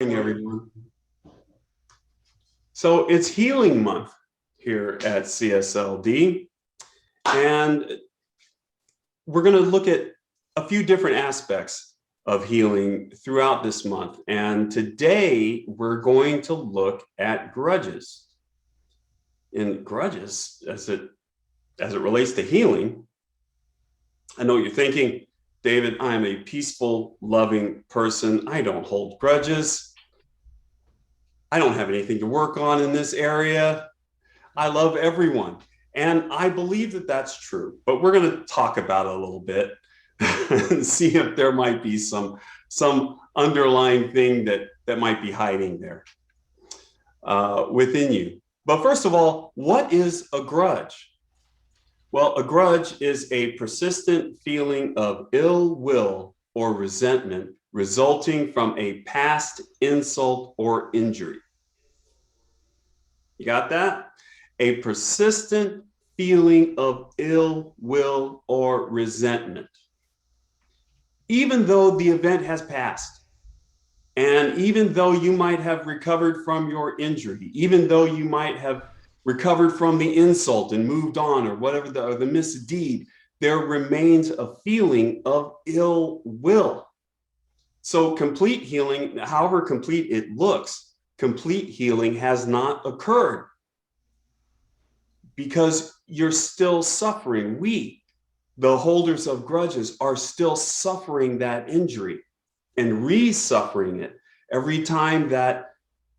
Morning, everyone. So it's Healing Month here at CSLD, and we're going to look at a few different aspects of healing throughout this month. And today we're going to look at grudges. In grudges, as it relates to healing, I know what you're thinking, David, I am a peaceful, loving person. I don't hold grudges. I don't have anything to work on in this area. I love everyone. And I believe that that's true, but we're going to talk about it a little bit and see if there might be some underlying thing that might be hiding there within you. But first of all, what is a grudge? Well, a grudge is a persistent feeling of ill will or resentment resulting from a past insult or injury. You got that? A persistent feeling of ill will or resentment. Even though the event has passed, and even though you might have recovered from your injury, even though you might have recovered from the insult and moved on, or whatever the misdeed, there remains a feeling of ill will. So complete healing, however complete it looks, complete healing has not occurred because you're still suffering. We, the holders of grudges, are still suffering that injury and re-suffering it every time that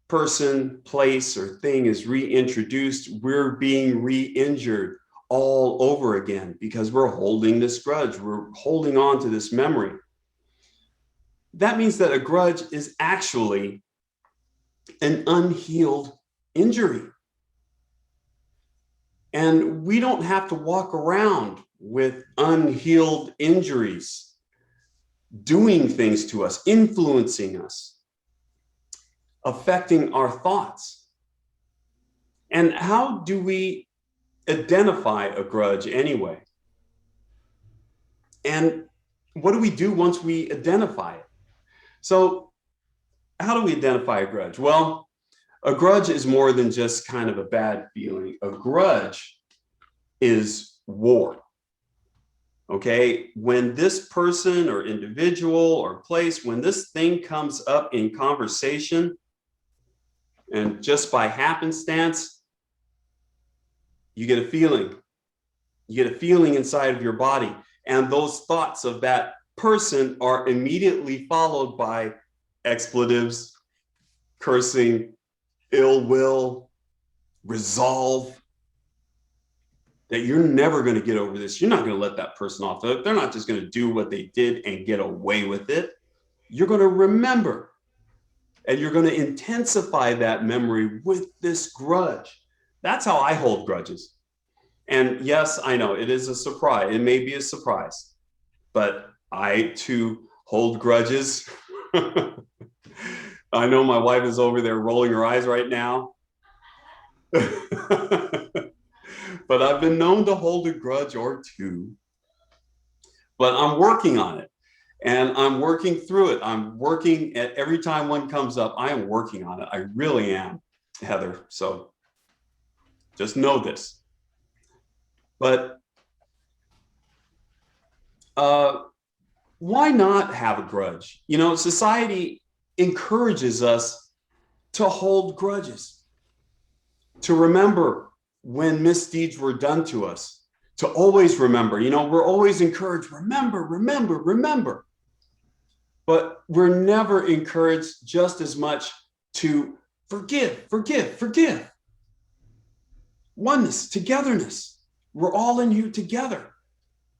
person, place, or thing is reintroduced. We're being re-injured all over again because we're holding this grudge. We're holding on to this memory. That means that a grudge is actually an unhealed injury. And we don't have to walk around with unhealed injuries, doing things to us, influencing us, affecting our thoughts. And how do we identify a grudge anyway? And what do we do once we identify it? So, how do we identify a grudge? Well, a grudge is more than just kind of a bad feeling. A grudge is war. Okay, when this person or individual or place, when this thing comes up in conversation, and just by happenstance, you get a feeling. You get a feeling inside of your body. And those thoughts of that person are immediately followed by expletives, cursing, ill will, resolve, that you're never going to get over this. You're not going to let that person off. They're not just going to do what they did and get away with it. You're going to remember, and you're going to intensify that memory with this grudge. That's how I hold grudges. And yes, I know it is a surprise. It may be a surprise, but I too hold grudges. I know my wife is over there rolling her eyes right now. But I've been known to hold a grudge or two. But I'm working on it. And I'm working through it. I'm working at every time one comes up, I am working on it. I really am, Heather. So just know this. But why not have a grudge? You know, society encourages us to hold grudges, to remember when misdeeds were done to us, to always remember. You know, we're always encouraged, remember, remember, remember. But we're never encouraged just as much to forgive, forgive, forgive. Oneness, togetherness. We're all in here together.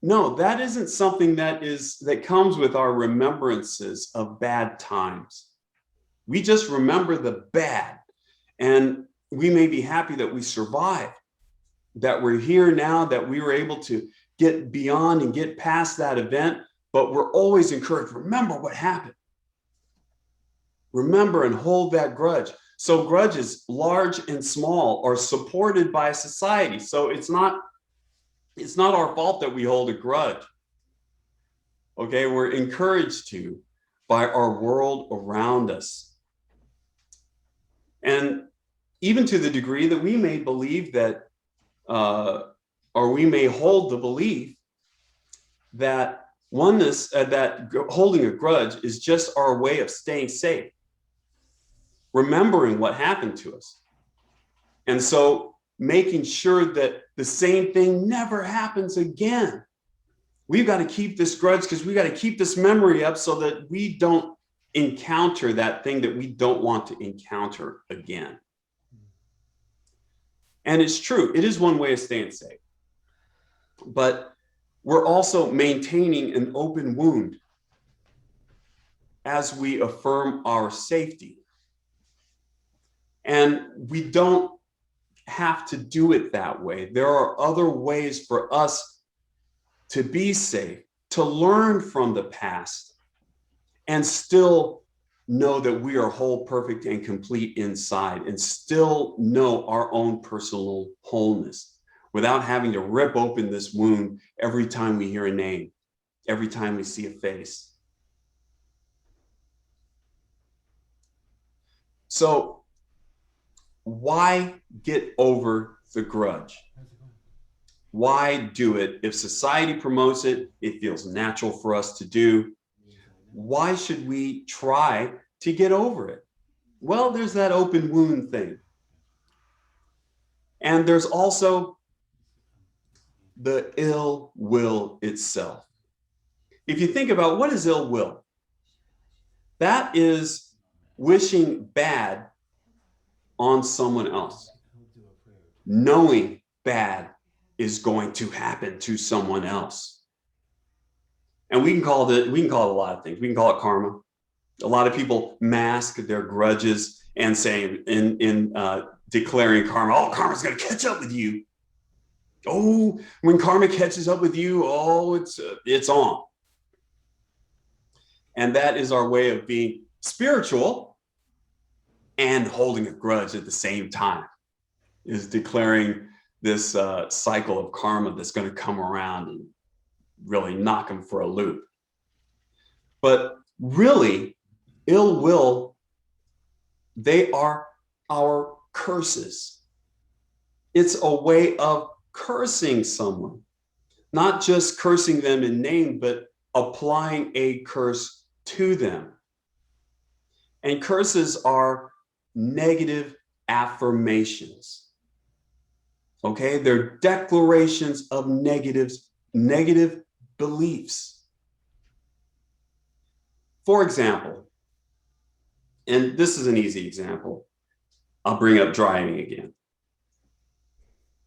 No, that isn't something that comes with our remembrances of bad times. We just remember the bad, and we may be happy that we survived, that we're here now, that we were able to get beyond and get past that event. But we're always encouraged, remember what happened. Remember and hold that grudge. So grudges, large and small, are supported by society. So it's not our fault that we hold a grudge. Okay, we're encouraged to by our world around us. And even to the degree that we may believe that, or we may hold the belief that that holding a grudge is just our way of staying safe, remembering what happened to us. And so making sure that the same thing never happens again. We've got to keep this grudge because we got to keep this memory up so that we don't encounter that thing that we don't want to encounter again. And it's true, it is one way of staying safe. But we're also maintaining an open wound as we affirm our safety. And we don't have to do it that way. There are other ways for us to be safe, to learn from the past, and still know that we are whole, perfect, and complete inside, and still know our own personal wholeness without having to rip open this wound every time we hear a name, every time we see a face. So why get over the grudge? Why do it? If society promotes it, it feels natural for us to do. Why should we try to get over it? Well, there's that open wound thing. And there's also the ill will itself. If you think about what is ill will, that is wishing bad on someone else, knowing bad is going to happen to someone else. And we can call it a lot of things. We can call it karma. A lot of people mask their grudges and saying in declaring karma, oh, karma's going to catch up with you. Oh, when karma catches up with you, oh, it's on. And that is our way of being spiritual and holding a grudge at the same time, is declaring this cycle of karma that's going to come around and really knock them for a loop. But really, ill will, they are our curses. It's a way of cursing someone, not just cursing them in name, but applying a curse to them. And curses are negative affirmations. Okay, they're declarations of negative beliefs. For example, and this is an easy example, I'll bring up driving again.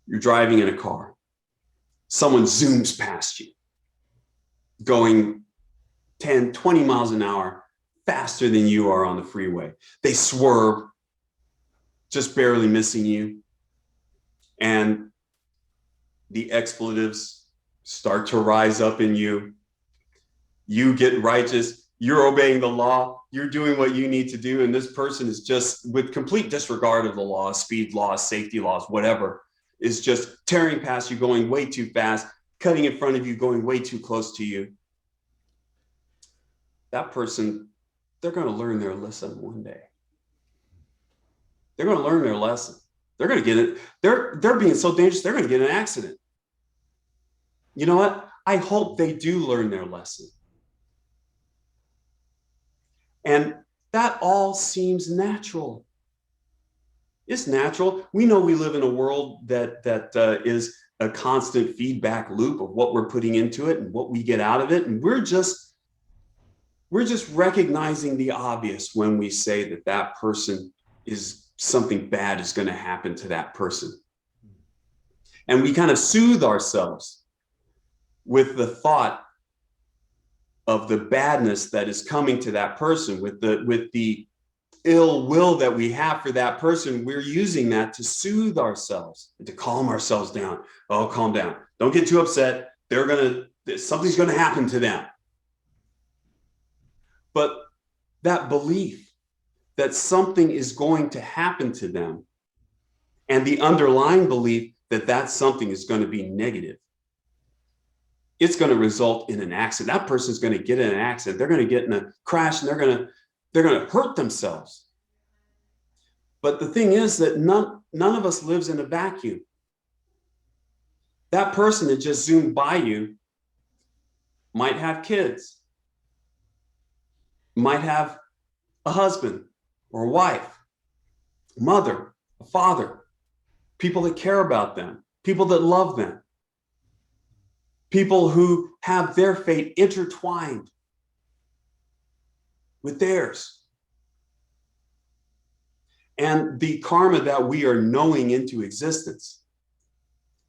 You're driving in a car. Someone zooms past you, going 10, 20 miles an hour faster than you are on the freeway. They swerve, just barely missing you. And the expletives start to rise up in you. You get righteous. You're obeying the law. You're doing what you need to do. And this person is just, with complete disregard of the law, speed laws, safety laws, whatever, is just tearing past you, going way too fast, cutting in front of you, going way too close to you. That person, they're going to learn their lesson one day. They're going to learn their lesson. They're going to get it. They're being so dangerous, they're going to get in an accident. You know what? I hope they do learn their lesson. And that all seems natural. It's natural. We know we live in a world that is a constant feedback loop of what we're putting into it and what we get out of it. And we're just recognizing the obvious when we say that that person is, something bad is going to happen to that person. And we kind of soothe ourselves with the thought of the badness that is coming to that person, with the ill will that we have for that person. We're using that to soothe ourselves and to calm ourselves down. Oh, calm down. Don't get too upset. Something's going to happen to them. But that belief that something is going to happen to them, and the underlying belief that that something is going to be negative, it's going to result in an accident. That person's going to get in an accident. They're going to get in a crash, and they're going to hurt themselves. But the thing is that none of us lives in a vacuum. That person that just zoomed by you might have kids, might have a husband or a wife, mother, a father, people that care about them, people that love them, people who have their fate intertwined with theirs. And the karma that we are knowing into existence,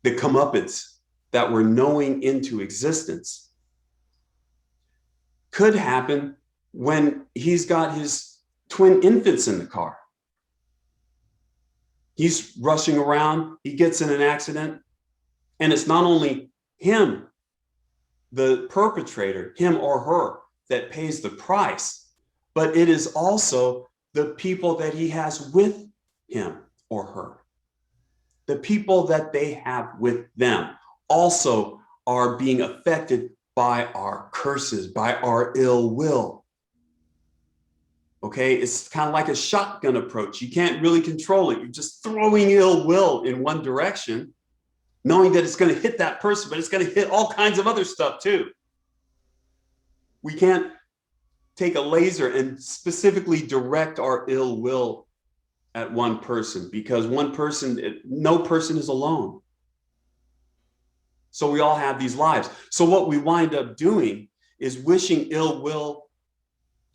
the comeuppance that we're knowing into existence, could happen when he's got his twin infants in the car. He's rushing around, he gets in an accident, and it's not only him, the perpetrator, him or her, that pays the price, but it is also the people that he has with him or her. The people that they have with them also are being affected by our curses, by our ill will. Okay, it's kind of like a shotgun approach. You can't really control it. You're just throwing ill will in one direction, knowing that it's going to hit that person, but it's going to hit all kinds of other stuff too. We can't take a laser and specifically direct our ill will at one person, because one person, no person is alone. So we all have these lives. So what we wind up doing is wishing ill will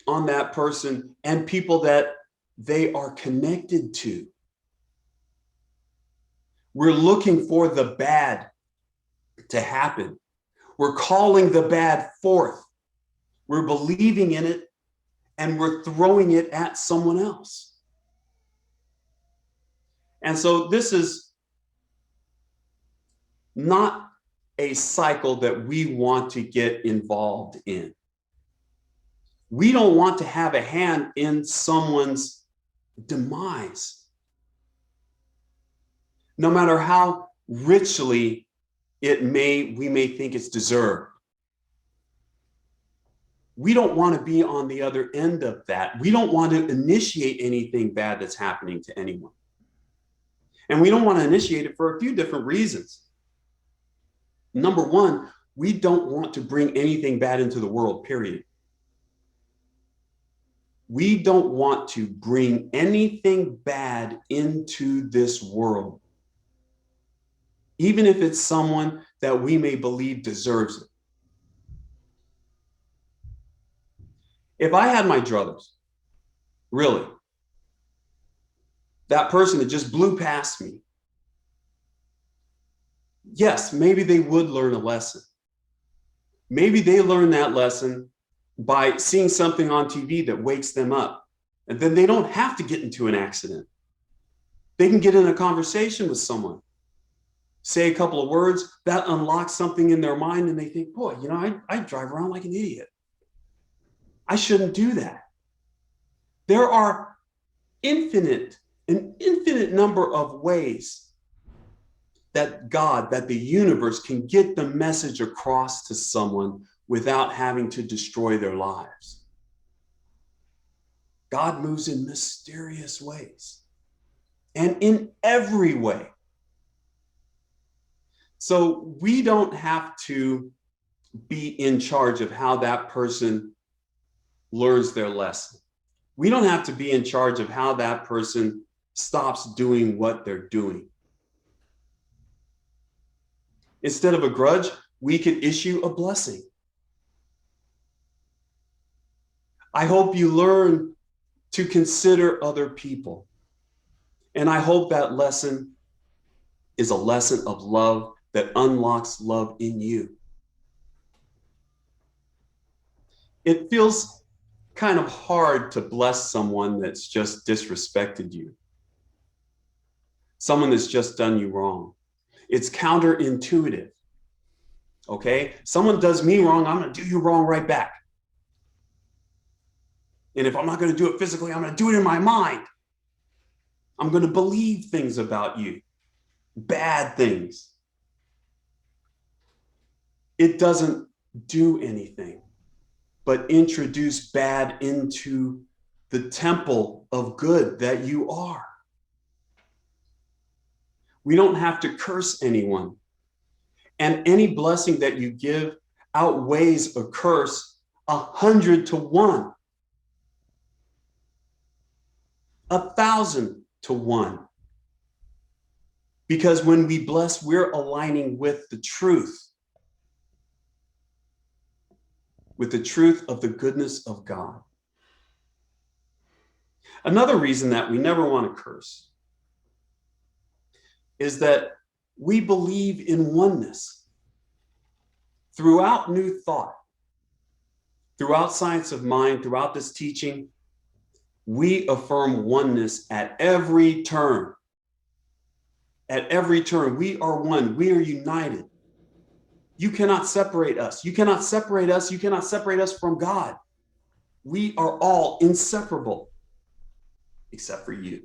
on that person and people that they are connected to. We're looking for the bad to happen. We're calling the bad forth. We're believing in it, and we're throwing it at someone else. And so this is not a cycle that we want to get involved in. We don't want to have a hand in someone's demise, no matter how richly we may think it's deserved. We don't want to be on the other end of that. We don't want to initiate anything bad that's happening to anyone. And we don't want to initiate it for a few different reasons. Number one, we don't want to bring anything bad into the world, period. We don't want to bring anything bad into this world, even if it's someone that we may believe deserves it. If I had my druthers, really, that person that just blew past me, yes, maybe they would learn a lesson. Maybe they learn that lesson by seeing something on TV that wakes them up. And then they don't have to get into an accident. They can get in a conversation with someone, say a couple of words, that unlocks something in their mind, and they think, boy, you know, I drive around like an idiot. I shouldn't do that. There are an infinite number of ways that God, that the universe can get the message across to someone without having to destroy their lives. God moves in mysterious ways and in every way. So we don't have to be in charge of how that person learns their lesson. We don't have to be in charge of how that person stops doing what they're doing. Instead of a grudge, we could issue a blessing. I hope you learn to consider other people. And I hope that lesson is a lesson of love that unlocks love in you. It feels kind of hard to bless someone that's just disrespected you, someone that's just done you wrong. It's counterintuitive. Okay? Someone does me wrong, I'm going to do you wrong right back. And if I'm not going to do it physically, I'm going to do it in my mind. I'm going to believe things about you, bad things. It doesn't do anything but introduce bad into the temple of good that you are. We don't have to curse anyone. And any blessing that you give outweighs a curse 100 to 1, 1,000 to 1. Because when we bless, we're aligning with the truth of the goodness of God. Another reason that we never want to curse is that we believe in oneness. Throughout New Thought, throughout Science of Mind, throughout this teaching, we affirm oneness at every turn. At every turn, we are one. We are united. You cannot separate us. You cannot separate us. You cannot separate us from God. We are all inseparable, except for you.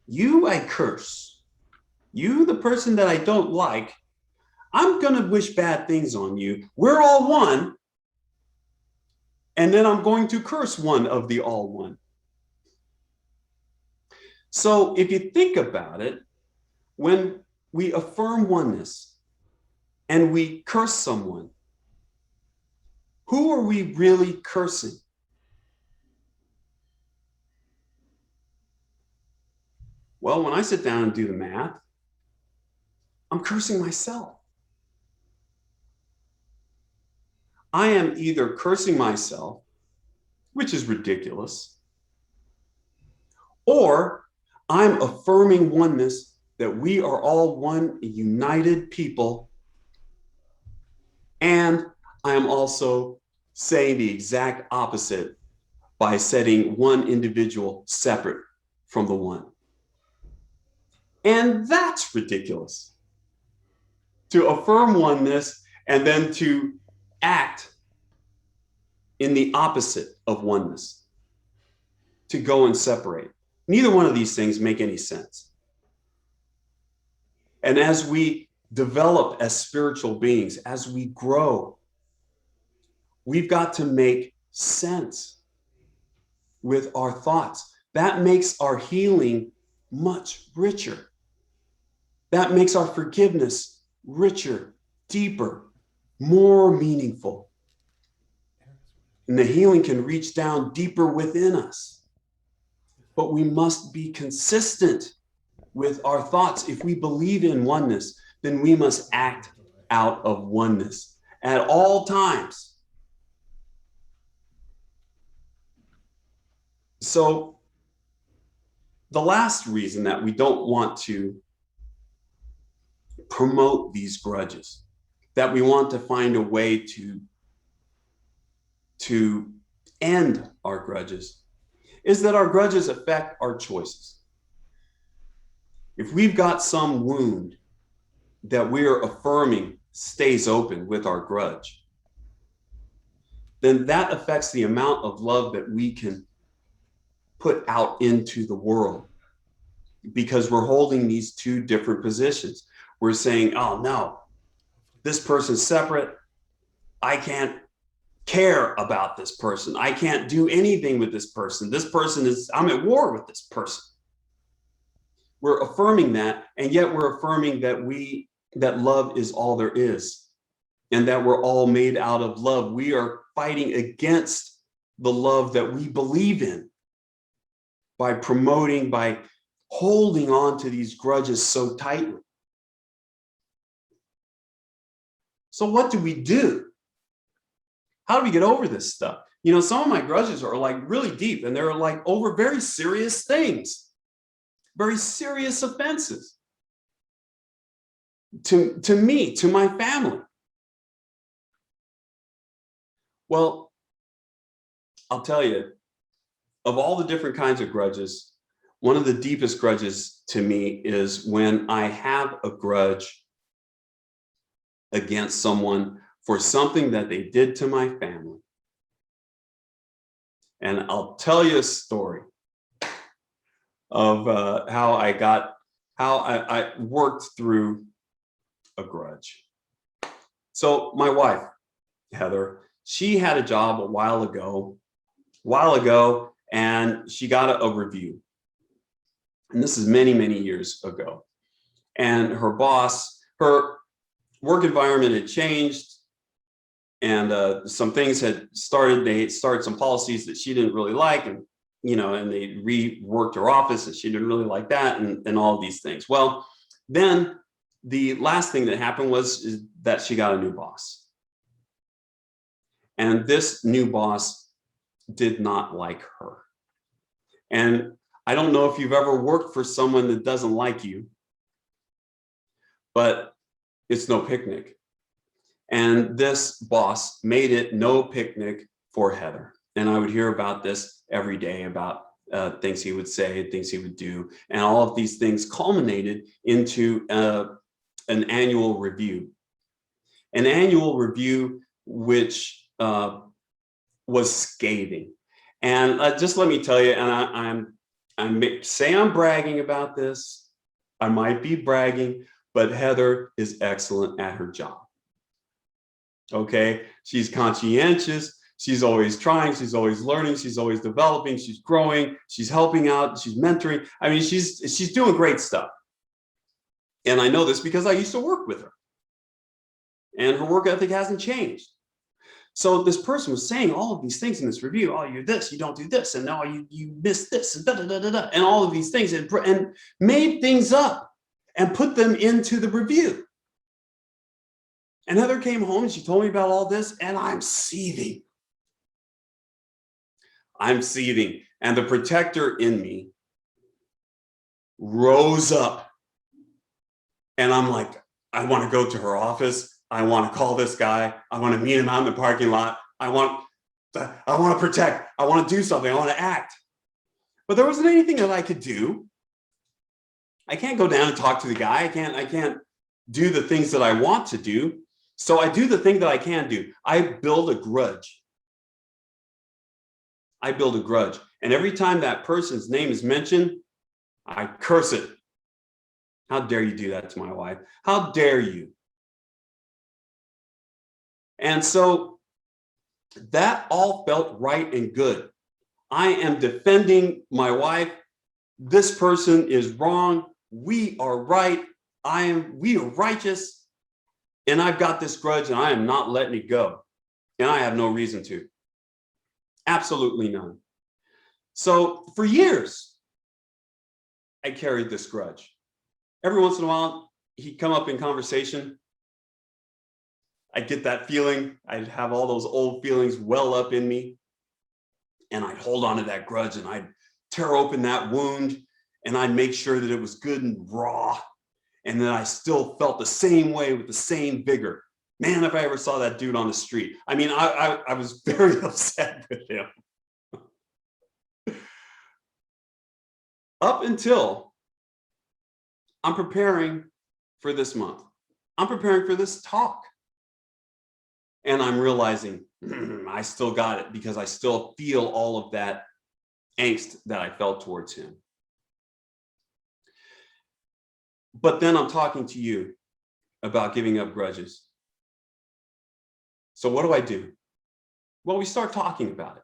You, I curse. You, the person that I don't like, I'm going to wish bad things on you. We're all one. And then I'm going to curse one of the all one. So if you think about it, when we affirm oneness and we curse someone, who are we really cursing? Well, when I sit down and do the math, I'm cursing myself. I am either cursing myself, which is ridiculous, or I'm affirming oneness, that we are all one united people. And I am also saying the exact opposite by setting one individual separate from the one. And that's ridiculous. To affirm oneness and then to act in the opposite of oneness, to go and separate. Neither one of these things make any sense. And as we develop as spiritual beings, as we grow, we've got to make sense with our thoughts. That makes our healing much richer. That makes our forgiveness richer, deeper, more meaningful. And the healing can reach down deeper within us. But we must be consistent with our thoughts. If we believe in oneness, then we must act out of oneness at all times. So the last reason that we don't want to promote these grudges, that we want to find a way to end our grudges, is that our grudges affect our choices. If we've got some wound that we are affirming stays open with our grudge, then that affects the amount of love that we can put out into the world, because we're holding these two different positions. We're saying, oh no, this person's separate. I can't care about this person. I can't do anything with this person. This person is, I'm at war with this person. We're affirming that, and yet we're affirming that love is all there is, and that we're all made out of love. We are fighting against the love that we believe in by promoting, by holding on to these grudges so tightly. So what do we do? How do we get over this stuff? You know, some of my grudges are like really deep, and they're like over very serious things. Very serious offenses to me, to my family. Well, I'll tell you, of all the different kinds of grudges, one of the deepest grudges to me is when I have a grudge against someone for something that they did to my family. And I'll tell you a story of how I worked through a grudge. So my wife, Heather, she had a job a while ago, and she got a review. And this is many, many years ago. and her boss, her work environment had changed, and some things had started. They started some policies that she didn't really like, and and they reworked her office, and she didn't really like that, and all of these things. Well, then the last thing that happened is that she got a new boss, and this new boss did not like her. And I don't know if you've ever worked for someone that doesn't like you, but it's no picnic. And this boss made it no picnic for Heather. And I would hear about this every day, about things he would say, things he would do. And all of these things culminated into an annual review. An annual review which was scathing. And just let me tell you, and I may say I'm bragging about this. I might be bragging, but Heather is excellent at her job. Okay, she's conscientious. She's always trying. She's always learning. She's always developing. She's growing. She's helping out. She's mentoring. I mean, she's doing great stuff. And I know this because I used to work with her. And her work ethic hasn't changed. So this person was saying all of these things in this review. Oh, you're this, you don't do this, and now you miss this, and and all of these things, and made things up and put them into the review. And Heather came home and she told me about all this, and I'm seething. I'm seething. And the protector in me rose up. And I'm like, I want to go to her office. I want to call this guy. I want to meet him out in the parking lot. I want to protect. I want to do something. I want to act. But there wasn't anything that I could do. I can't go down and talk to the guy. I can't do the things that I want to do. So I do the thing that I can do. I build a grudge. I build a grudge. And every time that person's name is mentioned, I curse it. How dare you do that to my wife? How dare you? And so that all felt right and good. I am defending my wife. This person is wrong. We are right. We are righteous. And I've got this grudge and I am not letting it go. And I have no reason to. Absolutely none. So for years, I carried this grudge. Every once in a while, he'd come up in conversation. I'd get that feeling. I'd have all those old feelings well up in me. And I'd hold on to that grudge and I'd tear open that wound and I'd make sure that it was good and raw. And then I still felt the same way with the same vigor. Man, if I ever saw that dude on the street. I mean, I was very upset with him. Up until I'm preparing for this month. I'm preparing for this talk. And I'm realizing I still got it because I still feel all of that angst that I felt towards him. But then I'm talking to you about giving up grudges. So what do I do? Well, we start talking about it.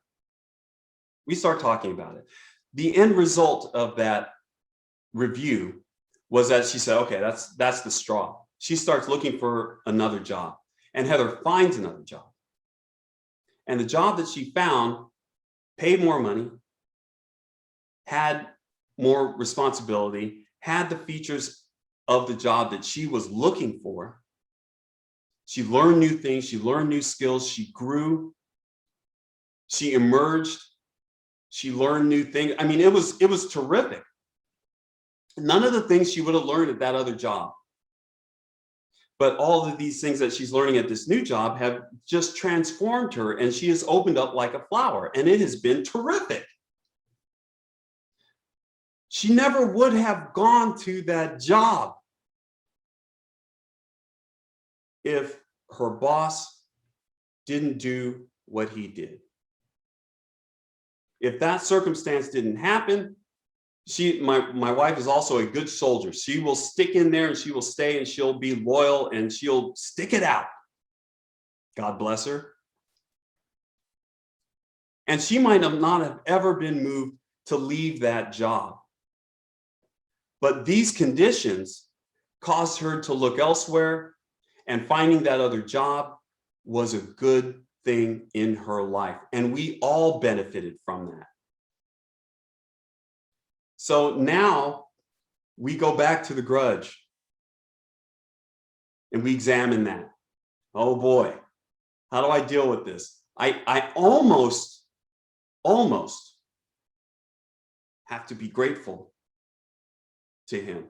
We start talking about it. The end result of that review was that she said, okay, that's the straw. She starts looking for another job. And Heather finds another job. And the job that she found paid more money, had more responsibility, had the features of the job that she was looking for. She learned new things. She learned new skills. She grew. She emerged. She learned new things. I mean, it was terrific. None of the things she would have learned at that other job. But all of these things that she's learning at this new job have just transformed her, and she has opened up like a flower, and it has been terrific. She never would have gone to that job if her boss didn't do what he did. If that circumstance didn't happen, my wife is also a good soldier. She will stick in there and she will stay and she'll be loyal and she'll stick it out. God bless her. And she might not have ever been moved to leave that job. But these conditions caused her to look elsewhere, and finding that other job was a good thing in her life. And we all benefited from that. So now we go back to the grudge and we examine that. Oh boy, how do I deal with this? I almost have to be grateful to him.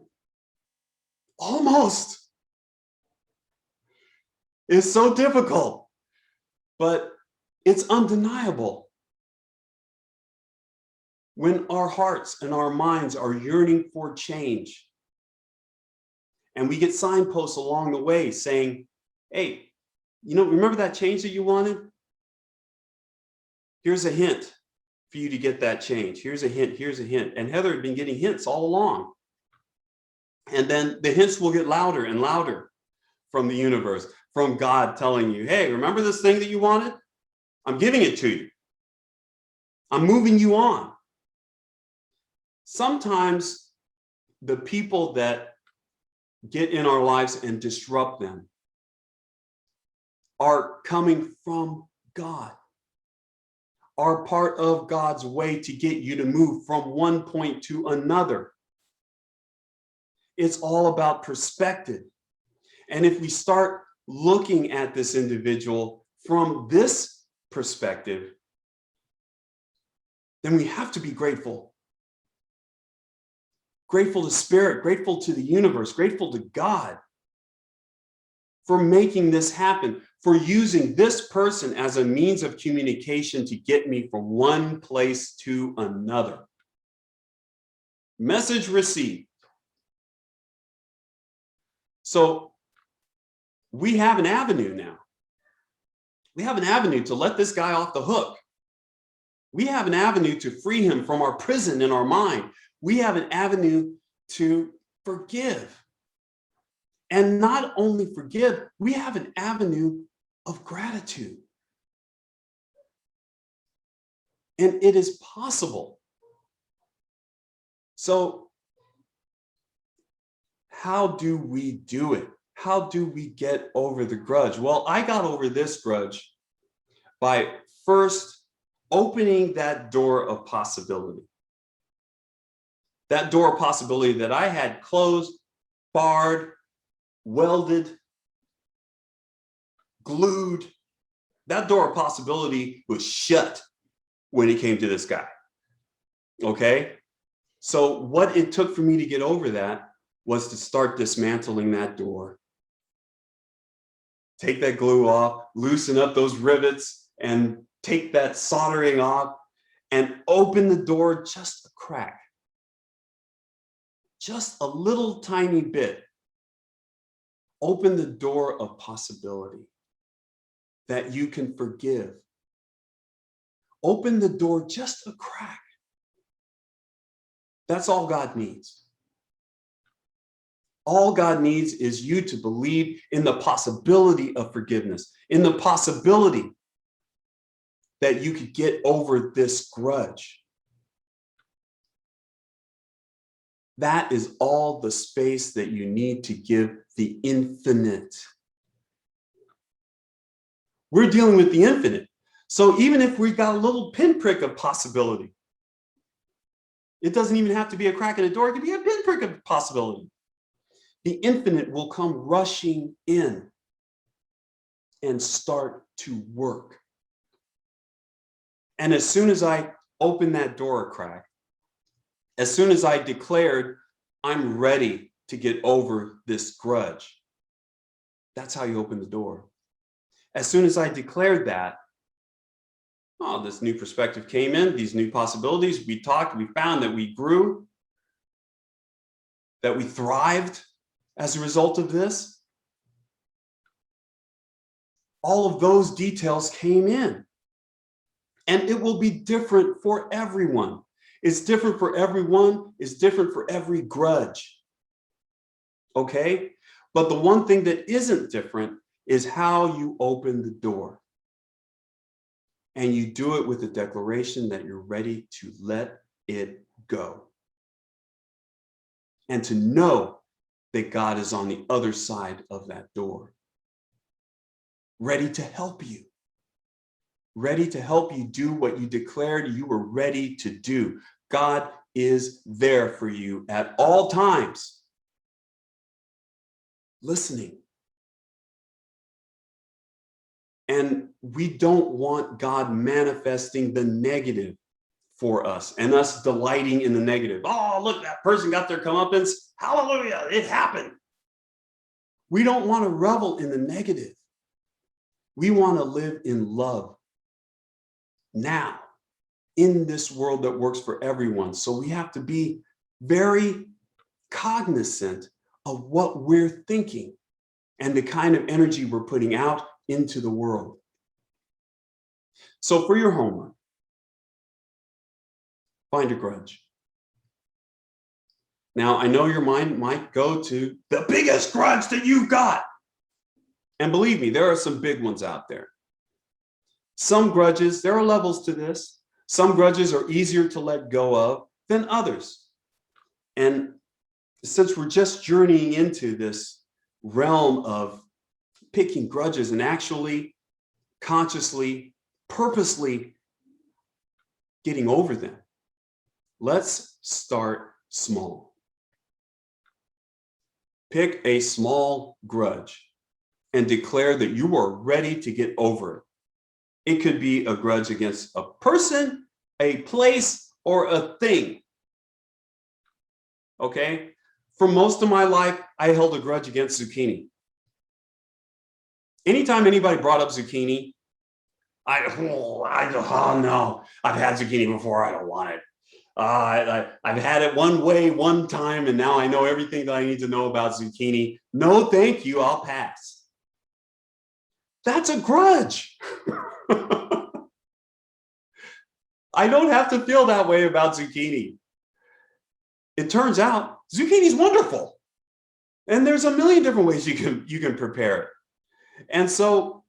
Almost. It's so difficult, but it's undeniable. When our hearts and our minds are yearning for change, and we get signposts along the way saying, hey, remember that change that you wanted? Here's a hint for you to get that change. Here's a hint, here's a hint. And Heather had been getting hints all along. And then the hints will get louder and louder from the universe, from God telling you, hey, remember this thing that you wanted? I'm giving it to you. I'm moving you on. Sometimes the people that get in our lives and disrupt them are coming from God, are part of God's way to get you to move from one point to another. It's all about perspective. And if we start looking at this individual from this perspective, then we have to be grateful. Grateful to Spirit, grateful to the universe, grateful to God for making this happen, for using this person as a means of communication to get me from one place to another. Message received. So we have an avenue now. We have an avenue to let this guy off the hook. We have an avenue to free him from our prison in our mind. We have an avenue to forgive. And not only forgive, we have an avenue of gratitude. And it is possible. So how do we do it? How do we get over the grudge? Well, I got over this grudge by first opening that door of possibility. That door of possibility that I had closed, barred, welded, glued. That door of possibility was shut when it came to this guy. Okay? So what it took for me to get over that was to start dismantling that door. Take that glue off, loosen up those rivets, and take that soldering off, and open the door just a crack. Just a little tiny bit. Open the door of possibility that you can forgive. Open the door just a crack. That's all God needs. All God needs is you to believe in the possibility of forgiveness, in the possibility that you could get over this grudge. That is all the space that you need to give the infinite. We're dealing with the infinite. So even if we've got a little pinprick of possibility, it doesn't even have to be a crack in a door, it could be a pinprick of possibility. The infinite will come rushing in and start to work. And as soon as I opened that door a crack, as soon as I declared, I'm ready to get over this grudge, that's how you open the door. As soon as I declared that, this new perspective came in, these new possibilities, we talked, we found that we grew, that we thrived as a result of this. All of those details came in. And it will be different for everyone. It's different for everyone. It's different for every grudge. Okay? But the one thing that isn't different is how you open the door. And you do it with a declaration that you're ready to let it go. And to know that God is on the other side of that door, ready to help you. Ready to help you do what you declared you were ready to do. God is there for you at all times, listening. And we don't want God manifesting the negative for us and us delighting in the negative. Oh, look, that person got their comeuppance. Hallelujah, it happened. We don't want to revel in the negative. We want to live in love now, in this world that works for everyone. So we have to be very cognizant of what we're thinking and the kind of energy we're putting out into the world. So for your homework, find a grudge. Now, I know your mind might go to the biggest grudge that you've got. And believe me, there are some big ones out there. Some grudges, there are levels to this. Some grudges are easier to let go of than others. And since we're just journeying into this realm of picking grudges and actually consciously, purposely getting over them, let's start small. Pick a small grudge and declare that you are ready to get over it. It could be a grudge against a person, a place, or a thing. Okay? For most of my life, I held a grudge against zucchini. Anytime anybody brought up zucchini, oh no, I've had zucchini before, I don't want it. I've had it one way, one time, and now I know everything that I need to know about zucchini. No, thank you, I'll pass. That's a grudge. I don't have to feel that way about zucchini. It turns out zucchini is wonderful. And there's a million different ways you can prepare it. And so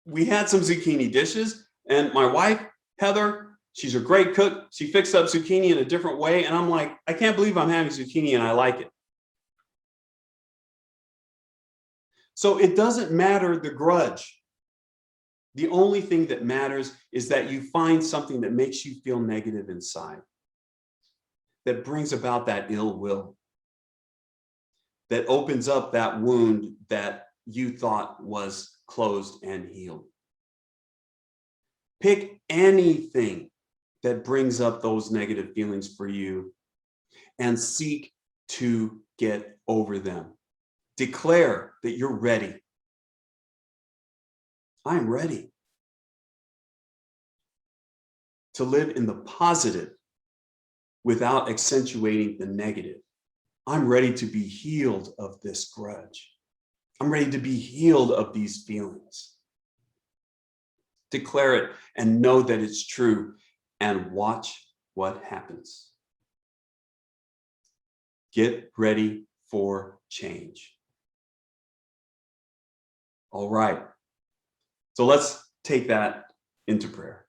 we had some zucchini dishes, and my wife, Heather, she's a great cook. She fixed up zucchini in a different way. And I'm like, I can't believe I'm having zucchini and I like it. So it doesn't matter the grudge. The only thing that matters is that you find something that makes you feel negative inside, that brings about that ill will, that opens up that wound that you thought was closed and healed. Pick anything that brings up those negative feelings for you and seek to get over them. Declare that you're ready. I'm ready to live in the positive without accentuating the negative. I'm ready to be healed of this grudge. I'm ready to be healed of these feelings. Declare it and know that it's true and watch what happens. Get ready for change. All right. So let's take that into prayer.